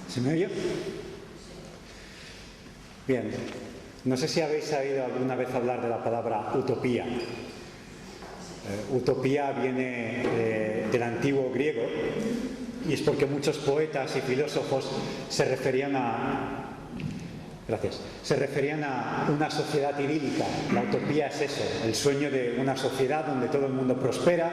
¿Se me oye? Bien. No sé si habéis oído alguna vez hablar de la palabra utopía. Utopía viene del antiguo griego y es porque muchos poetas y filósofos se referían a una sociedad idílica. La utopía es eso, el sueño de una sociedad donde todo el mundo prospera,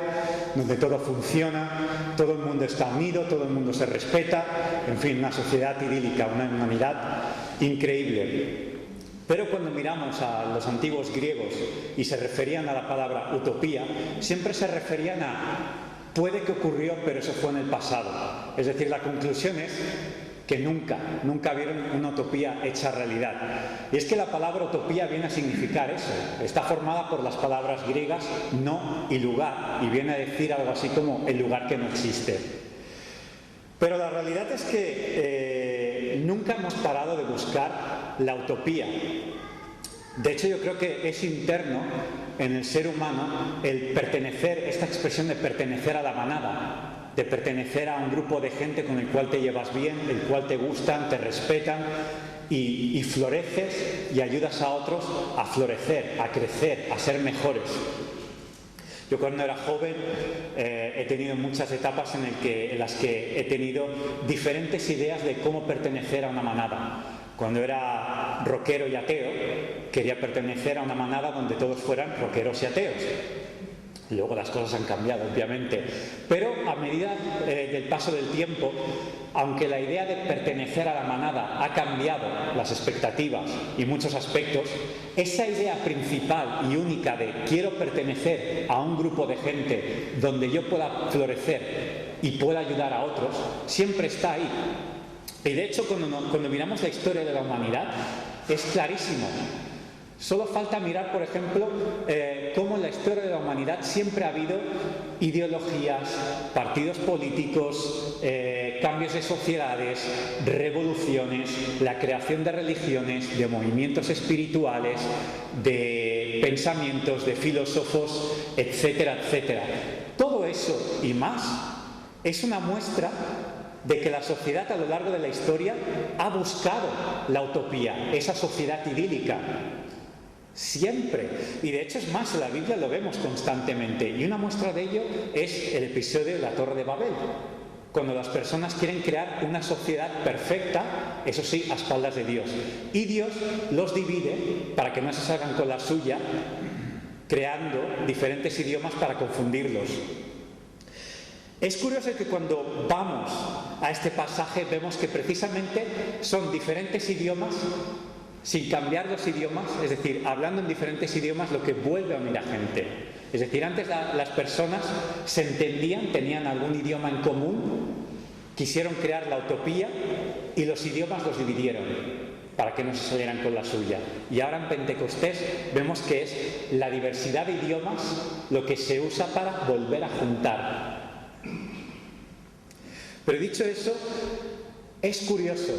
donde todo funciona, todo el mundo está unido, todo el mundo se respeta, en fin, una sociedad idílica, una humanidad increíble. Pero cuando miramos a los antiguos griegos y se referían a la palabra utopía, siempre se referían a puede que ocurrió, pero eso fue en el pasado. Es decir, la conclusión es que nunca vieron una utopía hecha realidad. Y es que la palabra utopía viene a significar eso. Está formada por las palabras griegas no y lugar, y viene a decir algo así como el lugar que no existe. Pero la realidad es que nunca hemos parado de buscar la utopía. De hecho, yo creo que es interno en el ser humano el pertenecer, esta expresión de pertenecer a la manada, de pertenecer a un grupo de gente con el cual te llevas bien, el cual te gustan, te respetan y floreces y ayudas a otros a florecer, a crecer, a ser mejores. Yo cuando era joven he tenido muchas etapas en las que he tenido diferentes ideas de cómo pertenecer a una manada. Cuando era rockero y ateo, quería pertenecer a una manada donde todos fueran rockeros y ateos. Luego las cosas han cambiado, obviamente. Pero a medida del paso del tiempo, aunque la idea de pertenecer a la manada ha cambiado las expectativas y muchos aspectos, esa idea principal y única de quiero pertenecer a un grupo de gente donde yo pueda florecer y pueda ayudar a otros, siempre está ahí. Y de hecho, cuando miramos la historia de la humanidad, es clarísimo. Solo falta mirar, por ejemplo, cómo en la historia de la humanidad siempre ha habido ideologías, partidos políticos, cambios de sociedades, revoluciones, la creación de religiones, de movimientos espirituales, de pensamientos, de filósofos, etcétera, etcétera. Todo eso y más es una muestra de que la sociedad a lo largo de la historia ha buscado la utopía, esa sociedad idílica. Siempre. Y de hecho es más, en la Biblia lo vemos constantemente. Y una muestra de ello es el episodio de la Torre de Babel. Cuando las personas quieren crear una sociedad perfecta, eso sí, a espaldas de Dios. Y Dios los divide para que no se salgan con la suya, creando diferentes idiomas para confundirlos. Es curioso que cuando vamos a este pasaje vemos que precisamente son diferentes idiomas, sin cambiar los idiomas, es decir, hablando en diferentes idiomas, lo que vuelve a unir a gente. Es decir, antes las personas se entendían, tenían algún idioma en común, quisieron crear la utopía y los idiomas los dividieron para que no se salieran con la suya. Y ahora en Pentecostés vemos que es la diversidad de idiomas lo que se usa para volver a juntar. Pero dicho eso, es curioso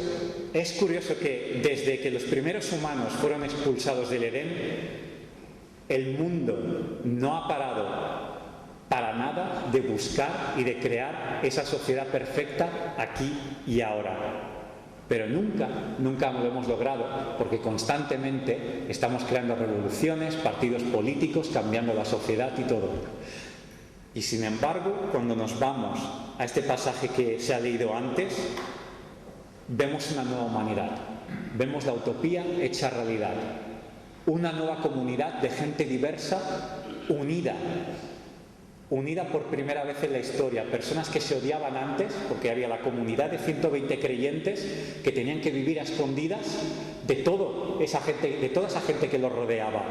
que desde que los primeros humanos fueron expulsados del Edén, el mundo no ha parado para nada de buscar y de crear esa sociedad perfecta aquí y ahora. Pero nunca lo hemos logrado, porque constantemente estamos creando revoluciones, partidos políticos, cambiando la sociedad y todo. Y sin embargo, cuando nos vamos a este pasaje que se ha leído antes, vemos una nueva humanidad, vemos la utopía hecha realidad, una nueva comunidad de gente diversa, unida por primera vez en la historia, personas que se odiaban antes, porque había la comunidad de 120 creyentes que tenían que vivir a escondidas de toda esa gente que los rodeaba.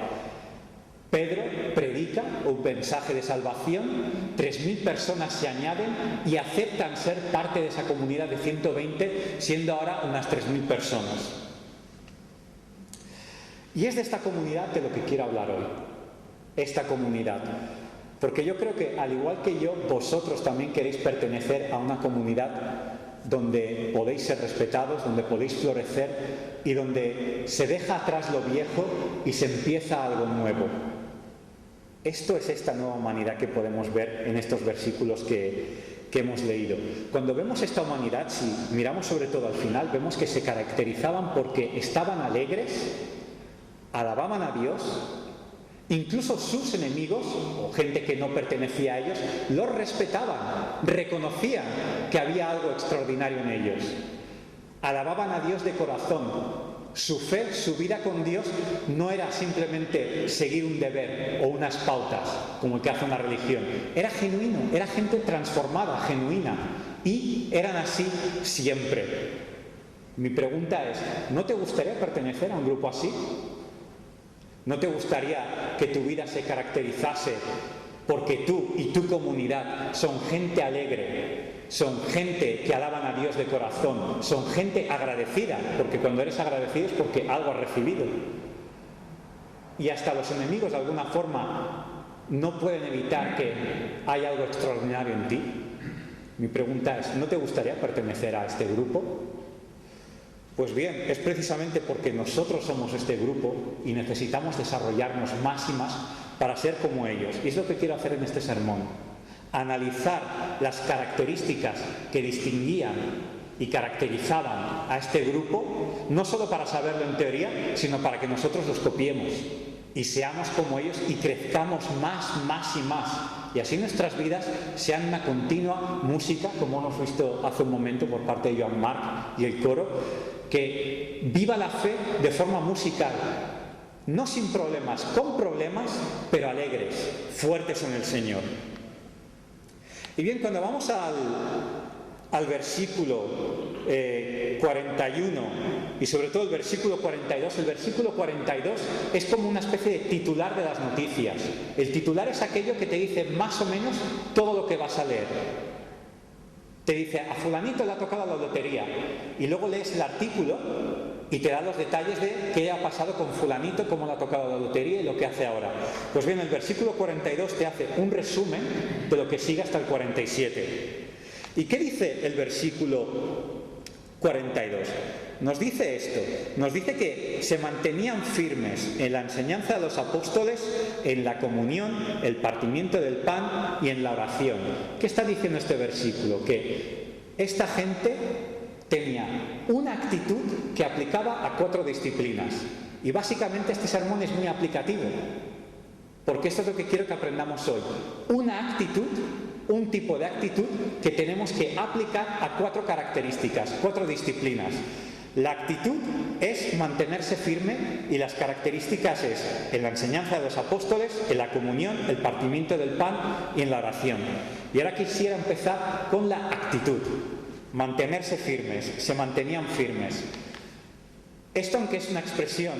Pedro predica un mensaje de salvación, 3.000 personas se añaden y aceptan ser parte de esa comunidad de 120, siendo ahora unas 3.000 personas. Y es de esta comunidad de lo que quiero hablar hoy, esta comunidad. Porque yo creo que, al igual que yo, vosotros también queréis pertenecer a una comunidad donde podéis ser respetados, donde podéis florecer y donde se deja atrás lo viejo y se empieza algo nuevo. Esto es esta nueva humanidad que podemos ver en estos versículos que que hemos leído. Cuando vemos esta humanidad, si miramos sobre todo al final, vemos que se caracterizaban porque estaban alegres, alababan a Dios, incluso sus enemigos, o gente que no pertenecía a ellos, los respetaban, reconocían que había algo extraordinario en ellos. Alababan a Dios de corazón. Su fe, su vida con Dios, no era simplemente seguir un deber o unas pautas, como el que hace una religión. Era genuino, era gente transformada, genuina, y eran así siempre. Mi pregunta es, ¿no te gustaría pertenecer a un grupo así? ¿No te gustaría que tu vida se caracterizase porque tú y tu comunidad son gente alegre, son gente que alaban a Dios de corazón, son gente agradecida, porque cuando eres agradecido es porque algo has recibido? Y hasta los enemigos de alguna forma no pueden evitar que haya algo extraordinario en ti. Mi pregunta es, ¿no te gustaría pertenecer a este grupo? Pues bien, es precisamente porque nosotros somos este grupo y necesitamos desarrollarnos más y más para ser como ellos. Y es lo que quiero hacer en este sermón. Analizar las características que distinguían y caracterizaban a este grupo, no solo para saberlo en teoría, sino para que nosotros los copiemos y seamos como ellos y crezcamos más y más. Y así nuestras vidas sean una continua música, como hemos visto hace un momento por parte de Joan Marc y el coro, que viva la fe de forma musical, no sin problemas, con problemas, pero alegres, fuertes en el Señor. Y bien, cuando vamos al versículo 41 y sobre todo el versículo 42, el versículo 42 es como una especie de titular de las noticias. El titular es aquello que te dice más o menos todo lo que vas a leer. Te dice, a fulanito le ha tocado la lotería, y luego lees el artículo y te da los detalles de qué ha pasado con fulanito, cómo le ha tocado la lotería y lo que hace ahora. Pues bien, el versículo 42 te hace un resumen de lo que sigue hasta el 47. ¿Y qué dice el versículo 42? Nos dice esto, nos dice que se mantenían firmes en la enseñanza de los apóstoles, en la comunión, el partimiento del pan y en la oración. ¿Qué está diciendo este versículo? Que esta gente tenía una actitud que aplicaba a 4 disciplinas. Y básicamente este sermón es muy aplicativo, porque esto es lo que quiero que aprendamos hoy. Una actitud, un tipo de actitud que tenemos que aplicar a 4 características, 4 disciplinas. La actitud es mantenerse firme y las características es en la enseñanza de los apóstoles, en la comunión, el partimiento del pan y en la oración. Y ahora quisiera empezar con la actitud. Mantenerse firmes, se mantenían firmes. Esto, aunque es una expresión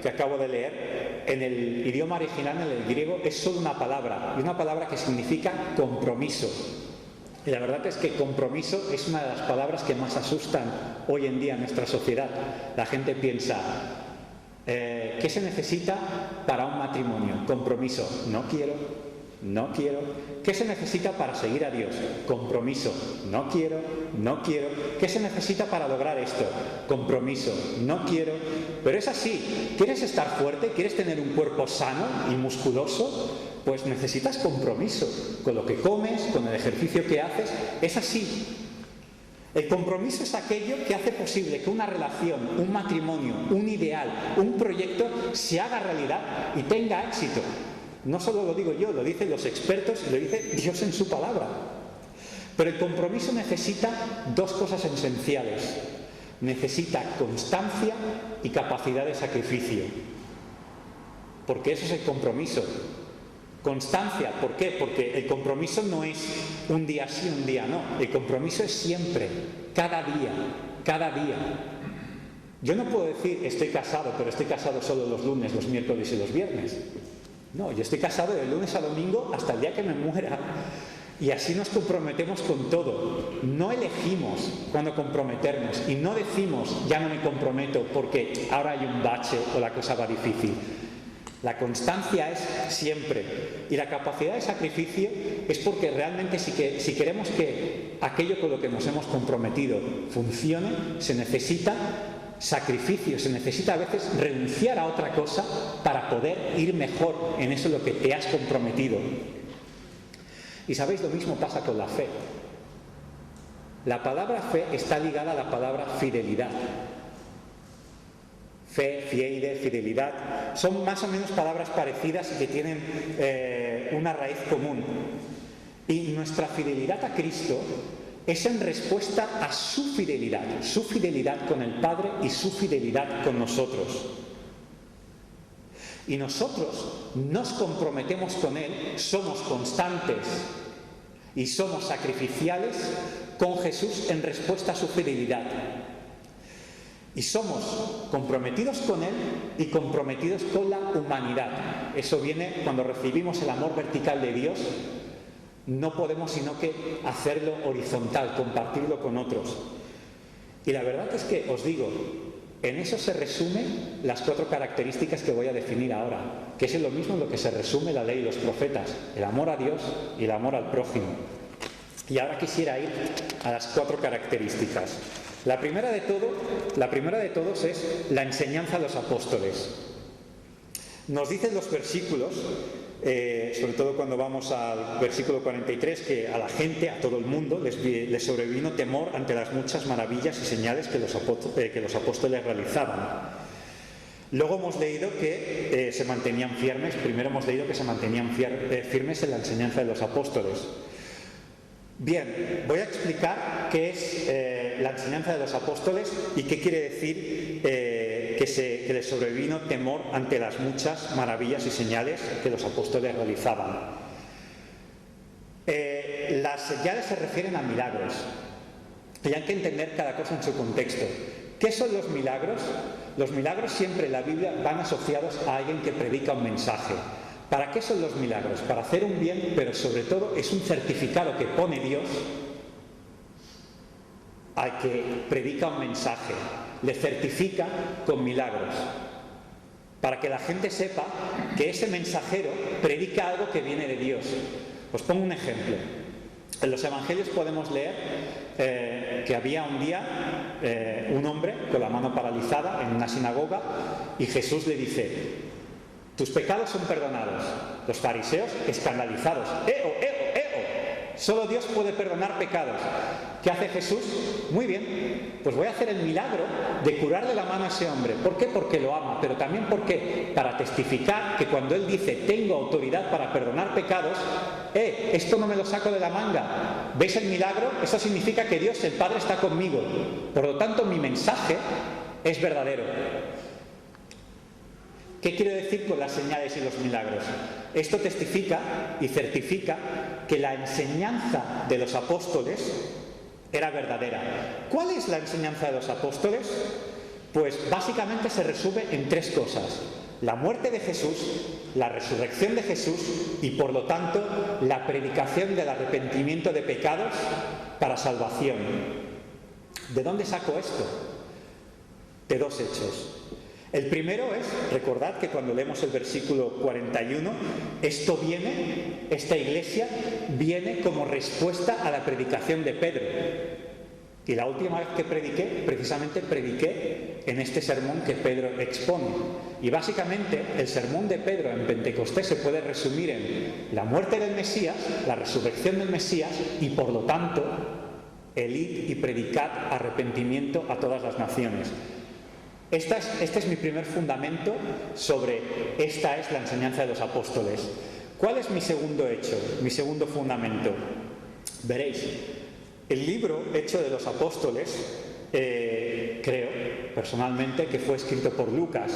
que acabo de leer, en el idioma original, en el griego, es solo una palabra, y una palabra que significa compromiso. Y la verdad es que compromiso es una de las palabras que más asustan hoy en día en nuestra sociedad. La gente piensa, ¿qué se necesita para un matrimonio? Compromiso. No quiero. ¿Qué se necesita para seguir a Dios? Compromiso. No quiero. ¿Qué se necesita para lograr esto? Compromiso. No quiero. Pero es así. ¿Quieres estar fuerte? ¿Quieres tener un cuerpo sano y musculoso? Pues necesitas compromiso con lo que comes, con el ejercicio que haces. Es así. El compromiso es aquello que hace posible que una relación, un matrimonio, un ideal, un proyecto se haga realidad y tenga éxito. No solo lo digo yo, lo dicen los expertos y lo dice Dios en su palabra. Pero el compromiso necesita 2 cosas esenciales. Necesita constancia y capacidad de sacrificio. Porque eso es el compromiso. Constancia, ¿por qué? Porque el compromiso no es un día sí, un día no. El compromiso es siempre, cada día. Yo no puedo decir estoy casado, pero estoy casado solo los lunes, los miércoles y los viernes. No, yo estoy casado de lunes a domingo hasta el día que me muera. Y así nos comprometemos con todo. No elegimos cuándo comprometernos y no decimos ya no me comprometo porque ahora hay un bache o la cosa va difícil. La constancia es siempre. Y la capacidad de sacrificio es porque realmente si queremos que aquello con lo que nos hemos comprometido funcione, se necesita sacrificio, se necesita a veces renunciar a otra cosa para poder ir mejor en eso en lo que te has comprometido. Y sabéis, lo mismo pasa con la fe. La palabra fe está ligada a la palabra fidelidad. Fe, fieide, fidelidad, son más o menos palabras parecidas y que tienen una raíz común. Y nuestra fidelidad a Cristo es en respuesta a su fidelidad con el Padre y su fidelidad con nosotros. Y nosotros nos comprometemos con Él, somos constantes y somos sacrificiales con Jesús en respuesta a su fidelidad. Y somos comprometidos con Él y comprometidos con la humanidad. Eso viene cuando recibimos el amor vertical de Dios. No podemos sino que hacerlo horizontal, compartirlo con otros. Y la verdad es que os digo, en eso se resumen las 4 características que voy a definir ahora, que es en lo mismo en lo que se resume la ley y los profetas: el amor a Dios y el amor al prójimo. Y ahora quisiera ir a las 4 características. La primera de todos es la enseñanza de los apóstoles. Nos dicen los versículos, sobre todo cuando vamos al versículo 43, que a la gente, a todo el mundo, les sobrevino temor ante las muchas maravillas y señales que los apóstoles realizaban. Luego hemos leído que se mantenían firmes. Primero hemos leído que se mantenían firmes en la enseñanza de los apóstoles. Bien, voy a explicar qué es la enseñanza de los apóstoles y qué quiere decir que les sobrevino temor ante las muchas maravillas y señales que los apóstoles realizaban. Las señales se refieren a milagros y hay que entender cada cosa en su contexto. ¿Qué son los milagros? Los milagros siempre en la Biblia van asociados a alguien que predica un mensaje. ¿Para qué son los milagros? Para hacer un bien, pero sobre todo es un certificado que pone Dios al que predica un mensaje. Le certifica con milagros, para que la gente sepa que ese mensajero predica algo que viene de Dios. Os pongo un ejemplo. En los evangelios podemos leer que había un día un hombre con la mano paralizada en una sinagoga y Jesús le dice: tus pecados son perdonados. Los fariseos escandalizados: solo Dios puede perdonar pecados. ¿Qué hace Jesús? Muy bien, pues voy a hacer el milagro de curar de la mano a ese hombre. ¿Por qué? Porque lo ama, pero también porque para testificar que cuando él dice tengo autoridad para perdonar pecados, esto no me lo saco de la manga. ¿Veis el milagro? Eso significa que Dios, el Padre, está conmigo. Por lo tanto, mi mensaje es verdadero. ¿Qué quiero decir con las señales y los milagros? Esto testifica y certifica que la enseñanza de los apóstoles era verdadera. ¿Cuál es la enseñanza de los apóstoles? Pues básicamente se resume en 3 cosas: la muerte de Jesús, la resurrección de Jesús y, por lo tanto, la predicación del arrepentimiento de pecados para salvación. ¿De dónde saco esto? De 2 hechos. El primero es, recordad que cuando leemos el versículo 41, esta iglesia viene como respuesta a la predicación de Pedro. Y la última vez que precisamente prediqué en este sermón que Pedro expone. Y básicamente el sermón de Pedro en Pentecostés se puede resumir en la muerte del Mesías, la resurrección del Mesías y, por lo tanto, el id y predicad arrepentimiento a todas las naciones. Este es mi primer fundamento sobre esta es la enseñanza de los apóstoles. ¿Cuál es mi segundo hecho, mi segundo fundamento? Veréis, el libro Hechos de los Apóstoles, creo personalmente que fue escrito por Lucas,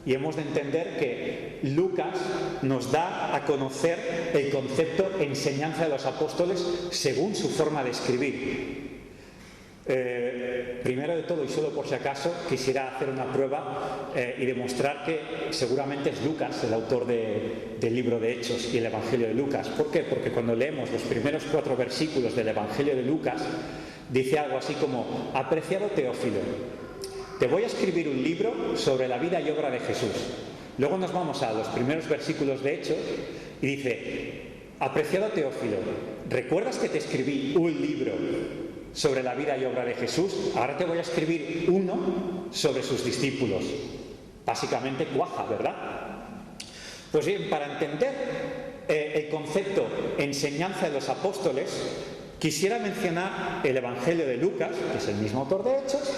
y hemos de entender que Lucas nos da a conocer el concepto enseñanza de los apóstoles según su forma de escribir. Primero de todo, y solo por si acaso, quisiera hacer una prueba y demostrar que seguramente es Lucas el autor del libro de Hechos y el Evangelio de Lucas. ¿Por qué? Porque cuando leemos los primeros 4 versículos del Evangelio de Lucas, dice algo así como: apreciado Teófilo, te voy a escribir un libro sobre la vida y obra de Jesús. Luego nos vamos a los primeros versículos de Hechos y dice: apreciado Teófilo, ¿recuerdas que te escribí un libro sobre la vida y obra de Jesús? Ahora te voy a escribir uno sobre sus discípulos. Básicamente cuaja, ¿verdad? Pues bien, para entender el concepto enseñanza de los apóstoles, Quisiera mencionar el Evangelio de Lucas, que es el mismo autor de Hechos,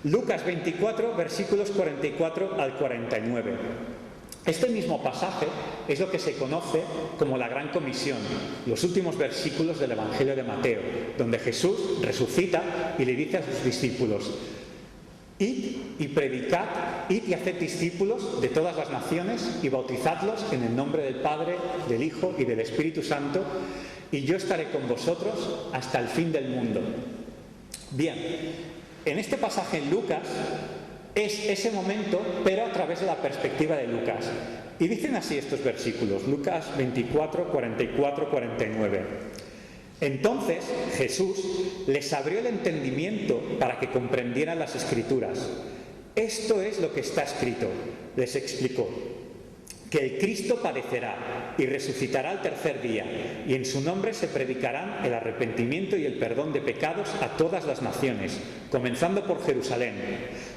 Lucas 24, versículos 44 al 49. Este mismo pasaje es lo que se conoce como la Gran Comisión, los últimos versículos del Evangelio de Mateo, donde Jesús resucita y le dice a sus discípulos: id y predicad, id y haced discípulos de todas las naciones y bautizadlos en el nombre del Padre, del Hijo y del Espíritu Santo, y yo estaré con vosotros hasta el fin del mundo. Bien, en este pasaje en Lucas es ese momento, pero a través de la perspectiva de Lucas. Y dicen así estos versículos, Lucas 24, 44, 49. Entonces Jesús les abrió el entendimiento para que comprendieran las Escrituras. Esto es lo que está escrito, les explicó, que el Cristo padecerá y resucitará al tercer día, y en su nombre se predicarán el arrepentimiento y el perdón de pecados a todas las naciones, comenzando por Jerusalén.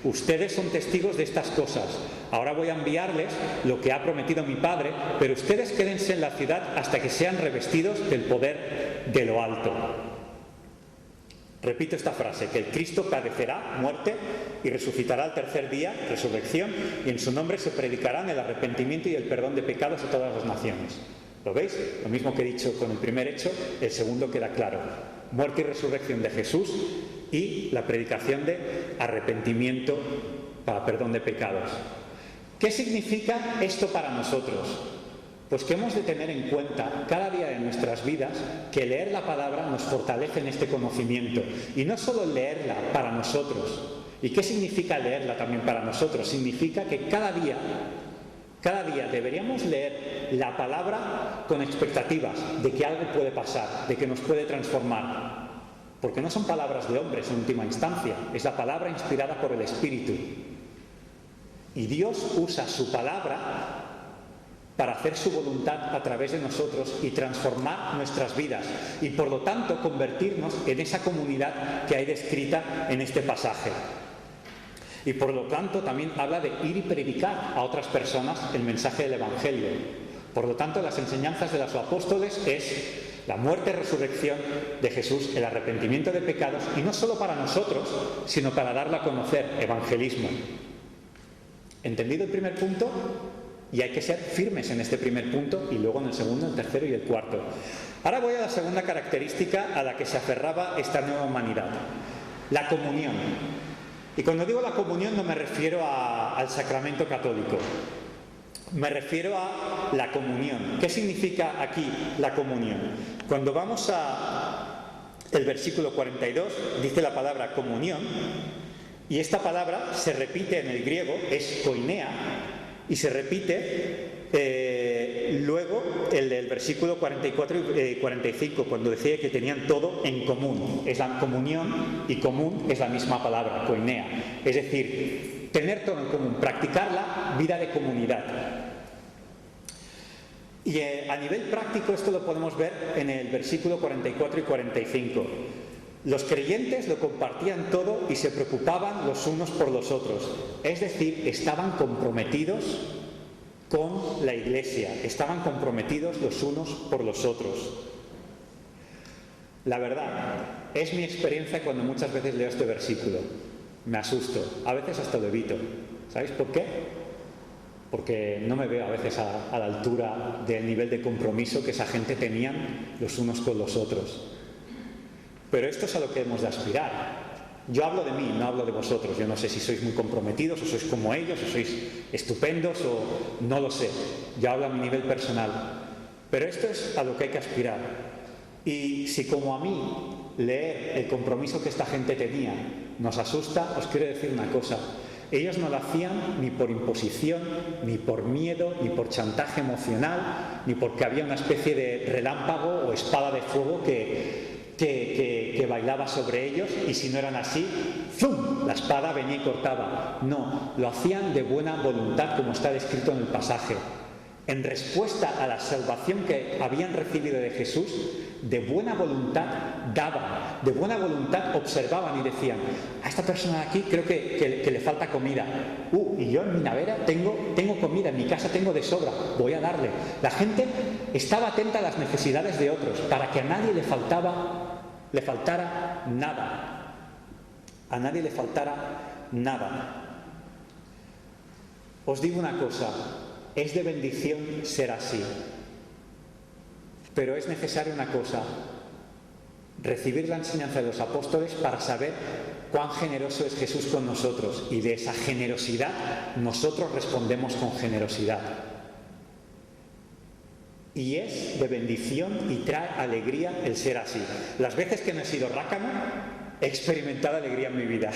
Ustedes son testigos de estas cosas. Ahora voy a enviarles lo que ha prometido mi Padre, pero ustedes quédense en la ciudad hasta que sean revestidos del poder de lo alto. Repito esta frase, que el Cristo padecerá muerte y resucitará al tercer día, resurrección, y en su nombre se predicarán el arrepentimiento y el perdón de pecados a todas las naciones. ¿Lo veis? Lo mismo que he dicho con el primer hecho, el segundo queda claro. Muerte y resurrección de Jesús y la predicación de arrepentimiento para perdón de pecados. ¿Qué significa esto para nosotros? Pues que hemos de tener en cuenta cada día de nuestras vidas que leer la palabra nos fortalece en este conocimiento. Y no solo leerla para nosotros. ¿Y qué significa leerla también para nosotros? Significa que cada día deberíamos leer la palabra con expectativas de que algo puede pasar, de que nos puede transformar. Porque no son palabras de hombres en última instancia, es la palabra inspirada por el Espíritu. Y Dios usa su palabra para hacer su voluntad a través de nosotros y transformar nuestras vidas y por lo tanto convertirnos en esa comunidad que hay descrita en este pasaje. Y por lo tanto también habla de ir y predicar a otras personas el mensaje del Evangelio. Por lo tanto, las enseñanzas de los apóstoles es la muerte y resurrección de Jesús, el arrepentimiento de pecados, y no solo para nosotros, sino para darla a conocer, evangelismo. ¿Entendido el primer punto? Y hay que ser firmes en este primer punto y luego en el segundo, el tercero y el cuarto. Ahora voy a la segunda característica a la que se aferraba esta nueva humanidad, la comunión. Y cuando digo la comunión no me refiero al sacramento católico, me refiero a la comunión. ¿Qué significa aquí la comunión? Cuando vamos al versículo 42, dice la palabra comunión, y esta palabra se repite en el griego, es koinea, y se repite luego el del versículo 44 y 45, cuando decía que tenían todo en común. Es la comunión y común es la misma palabra, koinea. Es decir, tener todo en común, practicar la vida de comunidad. Y a nivel práctico esto lo podemos ver en el versículo 44 y 45. Los creyentes lo compartían todo y se preocupaban los unos por los otros. Es decir, estaban comprometidos con la Iglesia, estaban comprometidos los unos por los otros. La verdad, es mi experiencia cuando muchas veces leo este versículo. Me asusto, a veces hasta lo evito. ¿Sabéis por qué? Porque no me veo a veces a la altura del nivel de compromiso que esa gente tenían los unos con los otros. Pero esto es a lo que hemos de aspirar. Yo hablo de mí, no hablo de vosotros. Yo no sé si sois muy comprometidos o sois como ellos o sois estupendos o no lo sé. Yo hablo a mi nivel personal. Pero esto es a lo que hay que aspirar. Y si como a mí leer el compromiso que esta gente tenía nos asusta, os quiero decir una cosa. Ellos no lo hacían ni por imposición, ni por miedo, ni por chantaje emocional, ni porque había una especie de relámpago o espada de fuego que bailaba sobre ellos, y si no eran así, ¡zum!, la espada venía y cortaba. No, lo hacían de buena voluntad, como está descrito en el pasaje. En respuesta a la salvación que habían recibido de Jesús, de buena voluntad daban, de buena voluntad observaban y decían: a esta persona de aquí creo que le falta comida. Y yo en mi nevera tengo comida, en mi casa tengo de sobra, voy a darle. La gente estaba atenta a las necesidades de otros, para que a nadie le faltaba le faltara nada. A nadie le faltara nada. Os digo una cosa, es de bendición ser así. Pero es necesaria una cosa, recibir la enseñanza de los apóstoles para saber cuán generoso es Jesús con nosotros, y de esa generosidad nosotros respondemos con generosidad. Y es de bendición y trae alegría el ser así. Las veces que no he sido rácano, he experimentado alegría en mi vida.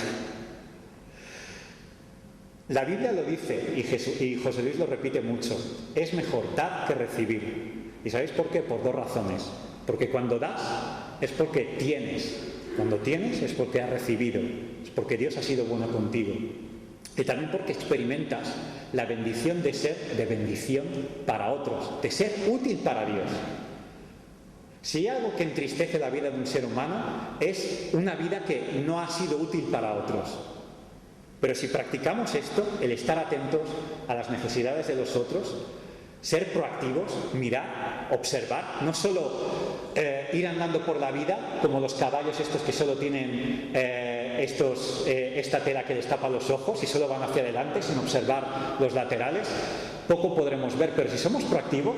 La Biblia lo dice, y José Luis lo repite mucho, es mejor dar que recibir. ¿Y sabéis por qué? Por dos razones. Porque cuando das es porque tienes. Cuando tienes es porque has recibido. Es porque Dios ha sido bueno contigo. Y también porque experimentas la bendición de ser de bendición para otros, de ser útil para Dios. Si hay algo que entristece la vida de un ser humano, es una vida que no ha sido útil para otros. Pero si practicamos esto, el estar atentos a las necesidades de los otros, ser proactivos, mirar, observar, no solo ir andando por la vida como los caballos estos que solo tienen esta tela que les tapa los ojos y solo van hacia adelante sin observar los laterales, poco podremos ver. Pero si somos proactivos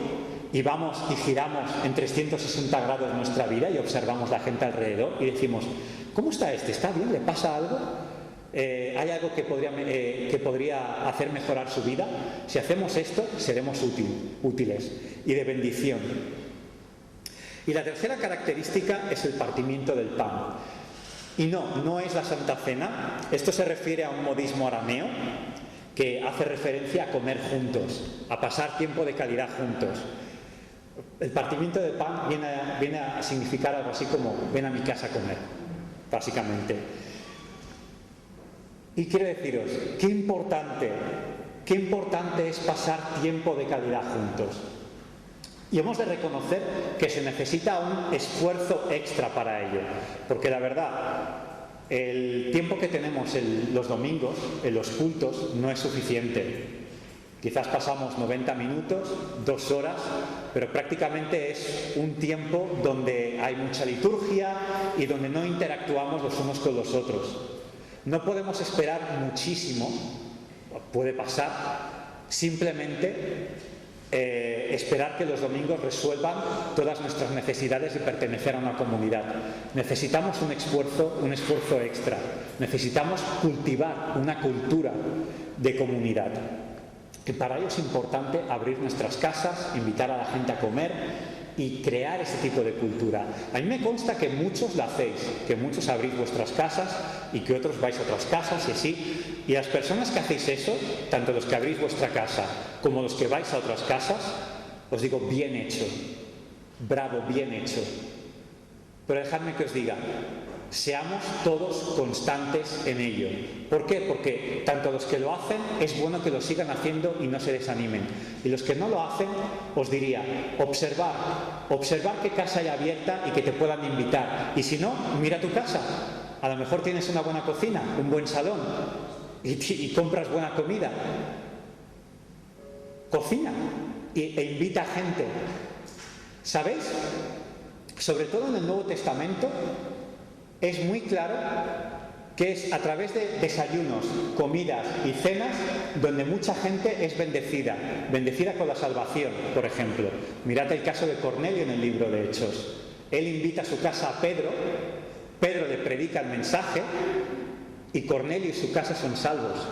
y vamos y giramos en 360 grados nuestra vida y observamos la gente alrededor y decimos, ¿cómo está este? ¿Está bien? ¿Le pasa algo? ¿Hay algo que podría hacer mejorar su vida? Si hacemos esto, seremos útiles y de bendición. Y la tercera característica es el partimiento del pan. Y no es la Santa Cena. Esto se refiere a un modismo arameo que hace referencia a comer juntos, a pasar tiempo de calidad juntos. El partimiento del pan viene a significar algo así como ven a mi casa a comer, básicamente. Y quiero deciros, qué importante es pasar tiempo de calidad juntos. Y hemos de reconocer que se necesita un esfuerzo extra para ello, porque la verdad, el tiempo que tenemos los domingos, en los cultos, no es suficiente. Quizás pasamos 90 minutos, 2 horas, pero prácticamente es un tiempo donde hay mucha liturgia y donde no interactuamos los unos con los otros. No podemos esperar muchísimo, puede pasar, simplemente esperar que los domingos resuelvan todas nuestras necesidades de pertenecer a una comunidad. Necesitamos un esfuerzo extra. Necesitamos cultivar una cultura de comunidad. Que para ello es importante abrir nuestras casas, invitar a la gente a comer y crear ese tipo de cultura. A mí me consta que muchos lo hacéis, que muchos abrís vuestras casas y que otros vais a otras casas y así. Y las personas que hacéis eso, tanto los que abrís vuestra casa como los que vais a otras casas, os digo, bien hecho, bravo, bien hecho. Pero dejadme que os diga, seamos todos constantes en ello. ¿Por qué? Porque tanto los que lo hacen es bueno que lo sigan haciendo y no se desanimen. Y los que no lo hacen, os diría, observar qué casa hay abierta y que te puedan invitar. Y si no, mira tu casa. A lo mejor tienes una buena cocina, un buen salón y compras buena comida. Cocina e invita a gente. ¿Sabéis? Sobre todo en el Nuevo Testamento es muy claro que es a través de desayunos, comidas y cenas donde mucha gente es bendecida con la salvación, por ejemplo. Mirad el caso de Cornelio en el libro de Hechos. Él invita a su casa a Pedro le predica el mensaje y Cornelio y su casa son salvos.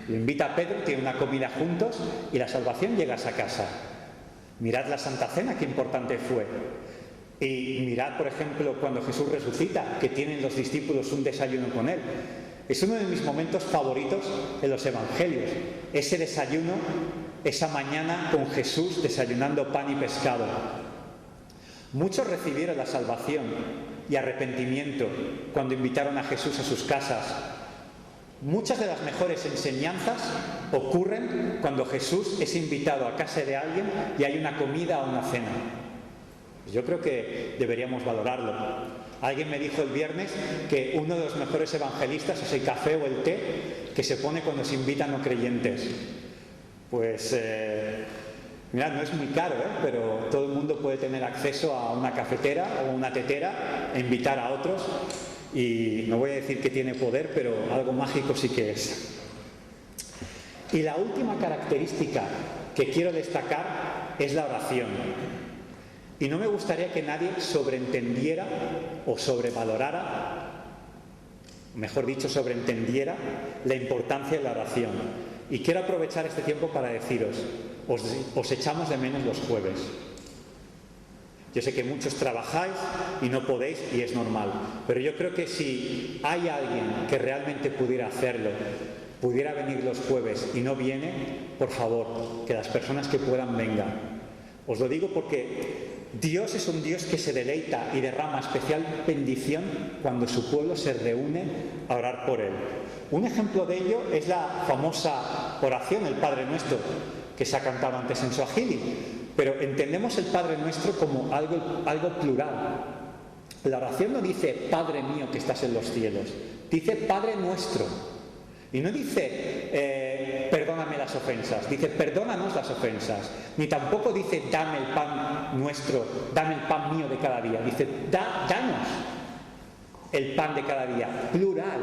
Lo invita a Pedro, tiene una comida juntos y la salvación llega a esa casa. Mirad la Santa Cena, qué importante fue. Y mirad, por ejemplo, cuando Jesús resucita, que tienen los discípulos un desayuno con él. Es uno de mis momentos favoritos en los evangelios. Ese desayuno, esa mañana con Jesús desayunando pan y pescado. Muchos recibieron la salvación y arrepentimiento cuando invitaron a Jesús a sus casas. Muchas de las mejores enseñanzas ocurren cuando Jesús es invitado a casa de alguien y hay una comida o una cena. Yo creo que deberíamos valorarlo. Alguien me dijo el viernes que uno de los mejores evangelistas es el café o el té que se pone cuando se invitan no creyentes. Pues Mirad, no es muy caro, pero todo el mundo puede tener acceso a una cafetera o una tetera e invitar a otros. Y no voy a decir que tiene poder, pero algo mágico sí que es. Y la última característica que quiero destacar es la oración. Y no me gustaría que nadie sobreentendiera o sobrevalorara, mejor dicho, sobreentendiera la importancia de la oración. Y quiero aprovechar este tiempo para deciros, os echamos de menos los jueves. Yo sé que muchos trabajáis y no podéis, y es normal, pero yo creo que si hay alguien que realmente pudiera hacerlo, pudiera venir los jueves y no viene, por favor, que las personas que puedan vengan. Os lo digo porque Dios es un Dios que se deleita y derrama especial bendición cuando su pueblo se reúne a orar por Él. Un ejemplo de ello es la famosa oración, el Padre Nuestro, que se ha cantado antes en Swahili. Pero entendemos el Padre Nuestro como algo plural. La oración no dice Padre mío que estás en los cielos, dice Padre Nuestro. Y no dice perdóname las ofensas, dice perdónanos las ofensas. Ni tampoco dice dame el pan nuestro, dame el pan mío de cada día. Dice danos el pan de cada día. Plural.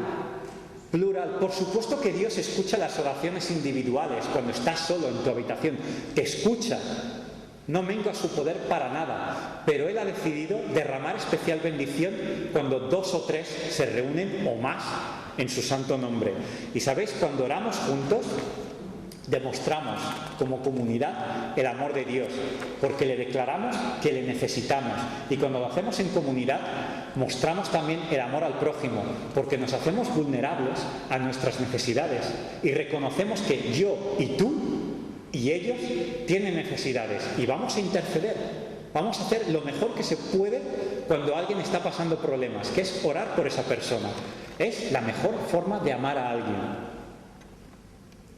Plural. Por supuesto que Dios escucha las oraciones individuales cuando estás solo en tu habitación. Te escucha. No mengua su poder para nada, pero Él ha decidido derramar especial bendición cuando 2 o 3 se reúnen o más en su santo nombre. Y sabéis, cuando oramos juntos, demostramos como comunidad el amor de Dios, porque le declaramos que le necesitamos. Y cuando lo hacemos en comunidad, mostramos también el amor al prójimo, porque nos hacemos vulnerables a nuestras necesidades y reconocemos que yo y tú y ellos tienen necesidades y vamos a interceder, vamos a hacer lo mejor que se puede cuando alguien está pasando problemas, que es orar por esa persona. Es la mejor forma de amar a alguien.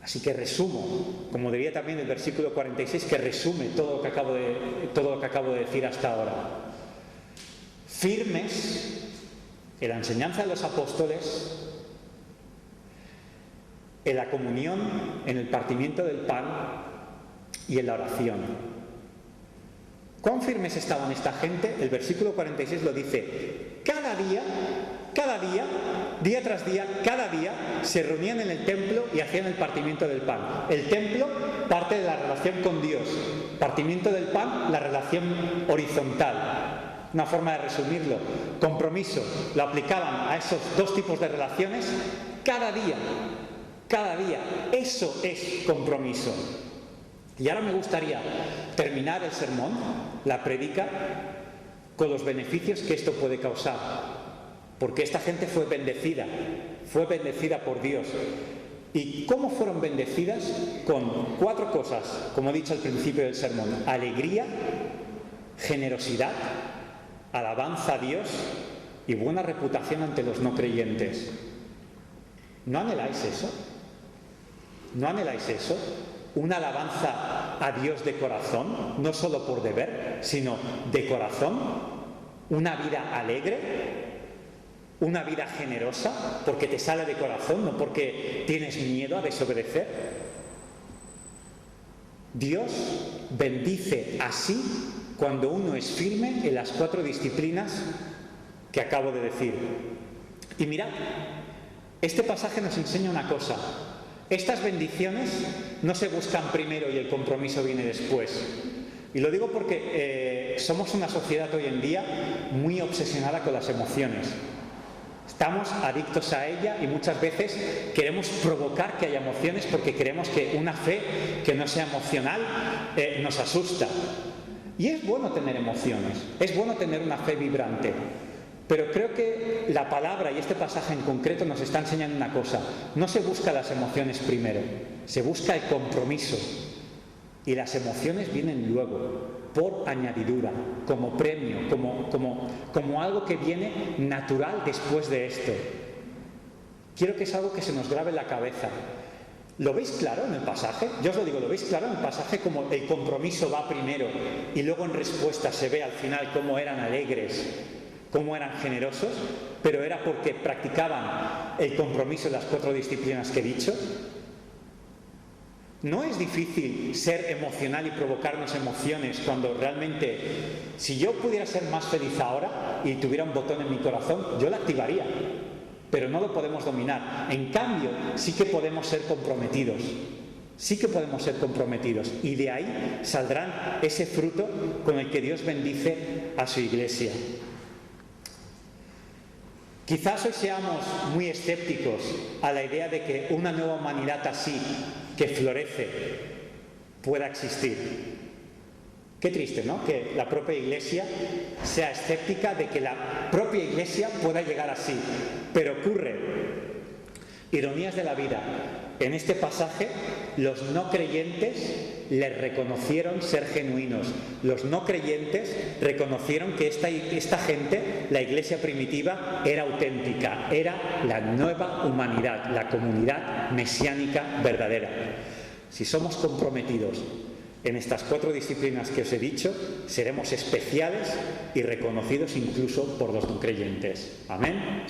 Así que resumo, como diría también el versículo 46, que resume todo lo que acabo de decir hasta ahora. Firmes en la enseñanza de los apóstoles, en la comunión, en el partimiento del pan y en la oración. ¿Cuán firmes estaban esta gente? El versículo 46 lo dice. Cada día, día tras día, cada día se reunían en el templo y hacían el partimiento del pan. El templo parte de la relación con Dios. Partimiento del pan, la relación horizontal. Una forma de resumirlo. Compromiso. Lo aplicaban a esos 2 tipos de relaciones cada día. Cada día. Eso es compromiso. Y ahora me gustaría terminar el sermón, la prédica, con los beneficios que esto puede causar. Porque esta gente fue bendecida por Dios. ¿Y cómo fueron bendecidas? Con 4 cosas, como he dicho al principio del sermón. Alegría, generosidad, alabanza a Dios y buena reputación ante los no creyentes. ¿No anheláis eso? ¿No anheláis eso? Una alabanza a Dios de corazón, no solo por deber, sino de corazón. Una vida alegre, una vida generosa, porque te sale de corazón, no porque tienes miedo a desobedecer. Dios bendice así cuando uno es firme en las 4 disciplinas que acabo de decir. Y mirad, este pasaje nos enseña una cosa. Estas bendiciones no se buscan primero y el compromiso viene después. Y lo digo porque somos una sociedad hoy en día muy obsesionada con las emociones. Estamos adictos a ella y muchas veces queremos provocar que haya emociones porque creemos que una fe que no sea emocional nos asusta. Y es bueno tener emociones, es bueno tener una fe vibrante. Pero creo que la palabra y este pasaje en concreto nos está enseñando una cosa. No se busca las emociones primero, se busca el compromiso. Y las emociones vienen luego, por añadidura, como premio, como algo que viene natural después de esto. Quiero que es algo que se nos grabe en la cabeza. ¿Lo veis claro en el pasaje? Yo os lo digo, ¿lo veis claro en el pasaje? Como el compromiso va primero y luego en respuesta se ve al final cómo eran alegres, cómo eran generosos, pero era porque practicaban el compromiso en las 4 disciplinas que he dicho. No es difícil ser emocional y provocarnos emociones cuando realmente, si yo pudiera ser más feliz ahora y tuviera un botón en mi corazón, yo lo activaría, pero no lo podemos dominar. En cambio, sí que podemos ser comprometidos. Sí que podemos ser comprometidos y de ahí saldrán ese fruto con el que Dios bendice a su iglesia. Quizás hoy seamos muy escépticos a la idea de que una nueva humanidad así, que florece, pueda existir. Qué triste, ¿no? Que la propia Iglesia sea escéptica de que la propia Iglesia pueda llegar así. Pero ocurre. Ironías de la vida. En este pasaje, los no creyentes les reconocieron ser genuinos. Los no creyentes reconocieron que esta gente, la iglesia primitiva, era auténtica, era la nueva humanidad, la comunidad mesiánica verdadera. Si somos comprometidos en estas 4 disciplinas que os he dicho, seremos especiales y reconocidos incluso por los no creyentes. Amén.